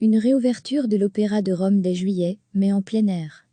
Une réouverture de l'Opéra de Rome dès juillet, mais en plein air.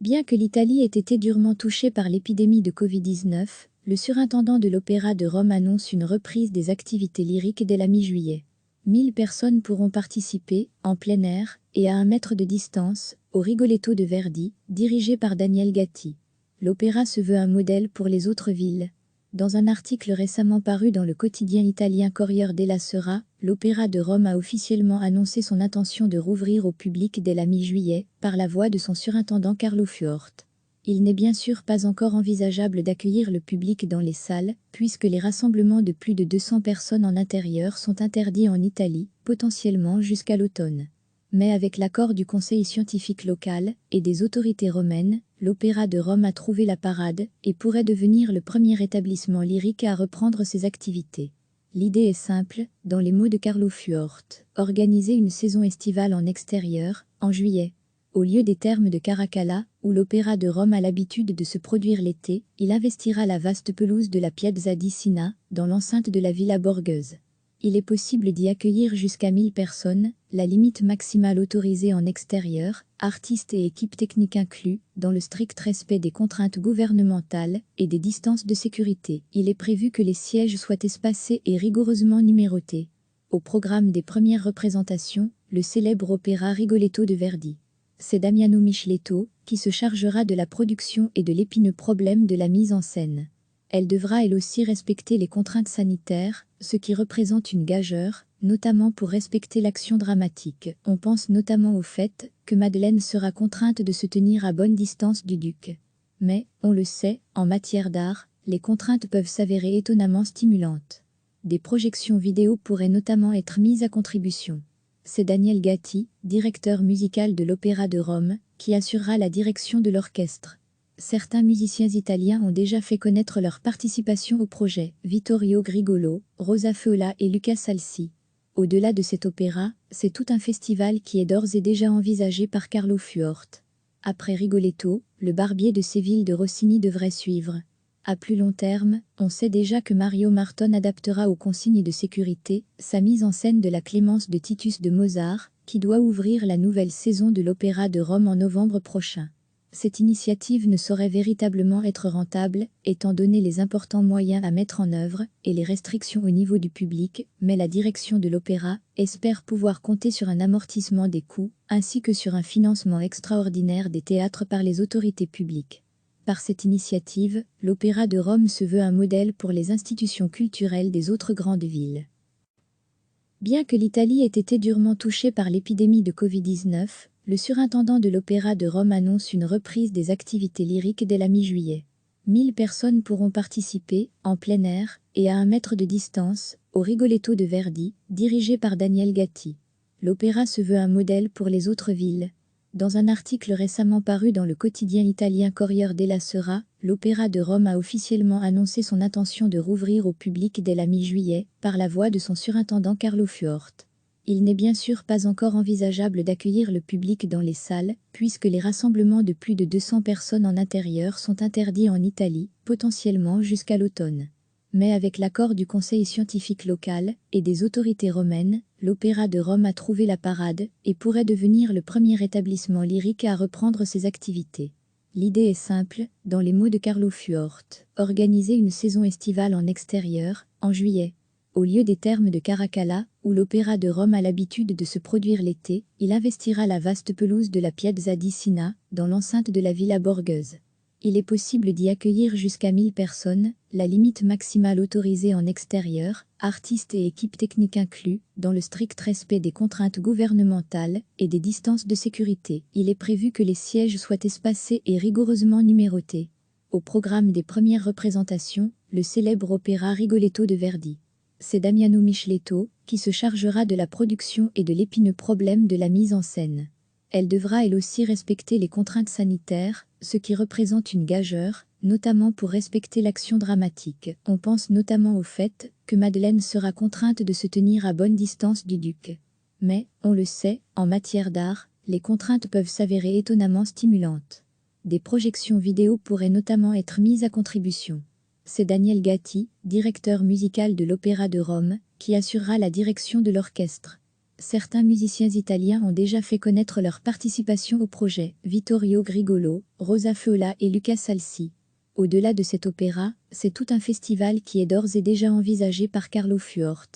Bien que l'Italie ait été durement touchée par l'épidémie de Covid-19, le surintendant de l'Opéra de Rome annonce une reprise des activités lyriques dès la mi-juillet. 1000 personnes pourront participer, en plein air, et à 1 mètre de distance, au Rigoletto de Verdi, dirigé par Daniel Gatti. L'opéra se veut un modèle pour les autres villes. Dans un article récemment paru dans le quotidien italien Corriere della Sera, l'Opéra de Rome a officiellement annoncé son intention de rouvrir au public dès la mi-juillet, par la voix de son surintendant Carlo Fiorte. Il n'est bien sûr pas encore envisageable d'accueillir le public dans les salles, puisque les rassemblements de plus de 200 personnes en intérieur sont interdits en Italie, potentiellement jusqu'à l'automne. Mais avec l'accord du conseil scientifique local et des autorités romaines, l'Opéra de Rome a trouvé la parade et pourrait devenir le premier établissement lyrique à reprendre ses activités. L'idée est simple, dans les mots de Carlo Fiorte, organiser une saison estivale en extérieur, en juillet. Au lieu des thermes de Caracalla, où l'Opéra de Rome a l'habitude de se produire l'été, il investira la vaste pelouse de la Piazza di Sina, dans l'enceinte de la Villa Borghese. Il est possible d'y accueillir jusqu'à 1000 personnes, la limite maximale autorisée en extérieur, artistes et équipes techniques inclus, dans le strict respect des contraintes gouvernementales et des distances de sécurité. Il est prévu que les sièges soient espacés et rigoureusement numérotés. Au programme des premières représentations, le célèbre opéra Rigoletto de Verdi. C'est Damiano Micheletto qui se chargera de la production et de l'épineux problème de la mise en scène. Elle devra elle aussi respecter les contraintes sanitaires, ce qui représente une gageure, notamment pour respecter l'action dramatique. On pense notamment au fait que Madeleine sera contrainte de se tenir à bonne distance du duc. Mais, on le sait, en matière d'art, les contraintes peuvent s'avérer étonnamment stimulantes. Des projections vidéo pourraient notamment être mises à contribution. C'est Daniel Gatti, directeur musical de l'Opéra de Rome, qui assurera la direction de l'orchestre. Certains musiciens italiens ont déjà fait connaître leur participation au projet, Vittorio Grigolo, Rosa Feola et Luca Salsi. Au-delà de cet opéra, c'est tout un festival qui est d'ores et déjà envisagé par Carlo Fiorte. Après Rigoletto, le Barbier de Séville de Rossini devrait suivre. À plus long terme, on sait déjà que Mario Martone adaptera aux consignes de sécurité sa mise en scène de la Clémence de Titus de Mozart, qui doit ouvrir la nouvelle saison de l'Opéra de Rome en novembre prochain. Cette initiative ne saurait véritablement être rentable, étant donné les importants moyens à mettre en œuvre et les restrictions au niveau du public, mais la direction de l'opéra espère pouvoir compter sur un amortissement des coûts, ainsi que sur un financement extraordinaire des théâtres par les autorités publiques. Par cette initiative, l'Opéra de Rome se veut un modèle pour les institutions culturelles des autres grandes villes. Bien que l'Italie ait été durement touchée par l'épidémie de Covid-19, le surintendant de l'Opéra de Rome annonce une reprise des activités lyriques dès la mi-juillet. 1000 personnes pourront participer, en plein air, et à 1 mètre de distance, au Rigoletto de Verdi, dirigé par Daniel Gatti. L'opéra se veut un modèle pour les autres villes. Dans un article récemment paru dans le quotidien italien Corriere della Sera, l'Opéra de Rome a officiellement annoncé son intention de rouvrir au public dès la mi-juillet, par la voix de son surintendant Carlo Fiorte. Il n'est bien sûr pas encore envisageable d'accueillir le public dans les salles, puisque les rassemblements de plus de 200 personnes en intérieur sont interdits en Italie, potentiellement jusqu'à l'automne. Mais avec l'accord du conseil scientifique local et des autorités romaines, l'Opéra de Rome a trouvé la parade et pourrait devenir le premier établissement lyrique à reprendre ses activités. L'idée est simple, dans les mots de Carlo Fiorte, organiser une saison estivale en extérieur, en juillet. Au lieu des thermes de Caracalla, où l'Opéra de Rome a l'habitude de se produire l'été, il investira la vaste pelouse de la Piazza di Sina, dans l'enceinte de la Villa Borghese. Il est possible d'y accueillir jusqu'à 1000 personnes, la limite maximale autorisée en extérieur, artistes et équipes techniques inclus, dans le strict respect des contraintes gouvernementales et des distances de sécurité. Il est prévu que les sièges soient espacés et rigoureusement numérotés. Au programme des premières représentations, le célèbre opéra Rigoletto de Verdi. C'est Damiano Micheletto qui se chargera de la production et de l'épineux problème de la mise en scène. Elle devra elle aussi respecter les contraintes sanitaires, ce qui représente une gageure, notamment pour respecter l'action dramatique. On pense notamment au fait que Madeleine sera contrainte de se tenir à bonne distance du duc. Mais, on le sait, en matière d'art, les contraintes peuvent s'avérer étonnamment stimulantes. Des projections vidéo pourraient notamment être mises à contribution. C'est Daniel Gatti, directeur musical de l'Opéra de Rome, qui assurera la direction de l'orchestre. certains musiciens italiens ont déjà fait connaître leur participation au projet, Vittorio Grigolo, Rosa Fiola et Luca Salsi. Au-delà de cet opéra, c'est tout un festival qui est d'ores et déjà envisagé par Carlo Fuort.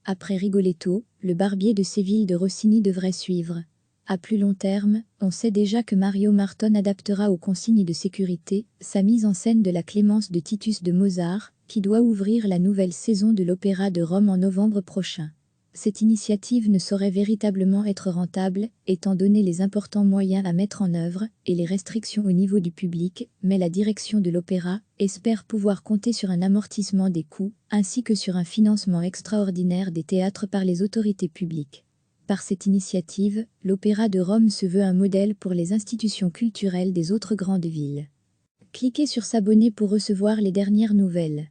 Après Rigoletto, le Barbier de Séville de Rossini devrait suivre. À plus long terme, on sait déjà que Mario Martone adaptera aux consignes de sécurité sa mise en scène de la Clémence de Titus de Mozart, qui doit ouvrir la nouvelle saison de l'Opéra de Rome en novembre prochain. Cette initiative ne saurait véritablement être rentable, étant donné les importants moyens à mettre en œuvre et les restrictions au niveau du public, mais la direction de l'opéra espère pouvoir compter sur un amortissement des coûts, ainsi que sur un financement extraordinaire des théâtres par les autorités publiques. Par cette initiative, l'Opéra de Rome se veut un modèle pour les institutions culturelles des autres grandes villes. Cliquez sur s'abonner pour recevoir les dernières nouvelles.